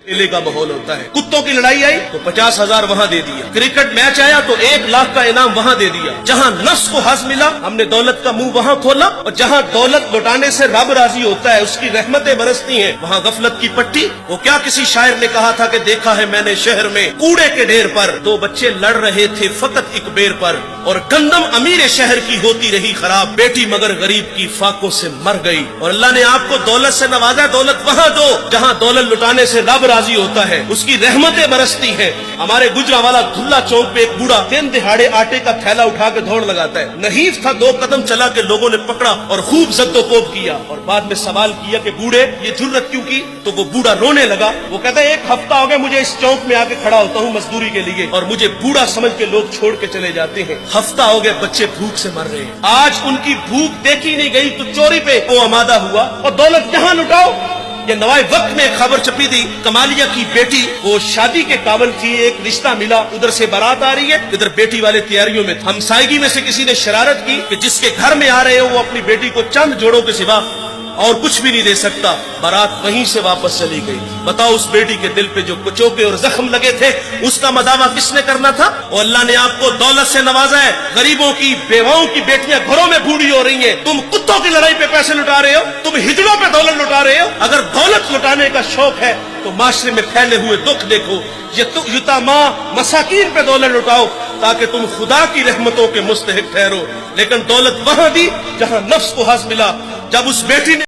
मेले का माहौल होता है। कुत्तों की लड़ाई आई तो 50,000 वहाँ दे दिया, क्रिकेट मैच आया तो 1 लाख का इनाम वहाँ दे दिया। जहाँ नफ्स को हज़ मिला हमने दौलत का मुंह वहाँ खोला, और जहाँ दौलत लुटाने से रब राजी होता है, उसकी रहमतें बरसती हैं, वहाँ गफलत की पट्टी। वो क्या किसी शायर ने कहा था कि देखा है मैंने शहर में कूड़े के ढेर पर 2 बच्चे लड़ रहे थे फकत एक बेर पर, और गंदम अमीर शहर की होती रही खराब, बेटी मगर गरीब की फाकों से मर गई। और अल्लाह ने आपको दौलत से नवाजा, दौलत वहाँ दो जहाँ दौलत लुटाने से रब राजी होता है, उसकी रहमतें बरसती हैं। हमारे गुजरावाला धुल्ला चौक पे एक बूढ़ा दिन दिहाड़े आटे का थैला उठा के दौड़ लगाता है। नहीफ था, 2 कदम चला के लोगों ने पकड़ा और खूब जद्दोकोब किया, और बाद में सवाल किया कि बूढ़े ये जुर्रत क्यों की? तो वो बूढ़ा रोने लगा। वो कहता है 1 हफ्ता हो गया मुझे इस चौक में आके खड़ा होता हूँ मजदूरी के लिए, और मुझे बूढ़ा समझ के लोग छोड़ के चले जाते हैं। हफ्ता हो गया बच्चे भूख से मर रहे हैं। आज उनकी भूख देखी नहीं गई तो चोरी पे वो आमादा हुआ, और दौलत जहाँ लुटाओ। ये नवाए वक्त में एक खबर छपी थी, कमालिया की बेटी वो शादी के काबिल थी, एक रिश्ता मिला, उधर से बारात आ रही है, इधर बेटी वाले तैयारियों में। हमसायगी में से किसी ने शरारत की कि जिसके घर में आ रहे हो वो अपनी बेटी को चंद जोड़ों के सिवा और कुछ भी नहीं दे सकता। बारात वहीं से वापस चली गई। बताओ उस बेटी के दिल पे जो कुचोके और जख्म लगे थे, उसका मदावा किसने करना था? और अल्लाह ने आपको दौलत से नवाजा है। गरीबों की बेवाओं की बेटियां घरों में बूढ़ी हो रही हैं, तुम कुत्तों की लड़ाई पे पैसे लुटा रहे हो, तुम हिजड़ों पे दौलत लुटा रहे हो। अगर दौलत लुटाने का शौक है तो माशरे में फैले हुए दुख देखो, यतामा मसाकीन पे दौलत लुटाओ ताकि तुम खुदा की रहमतों के मुस्तहिक ठहरो। लेकिन दौलत वहां दी जहां नफ्स को हज़ मिला। जब उस बेटी ने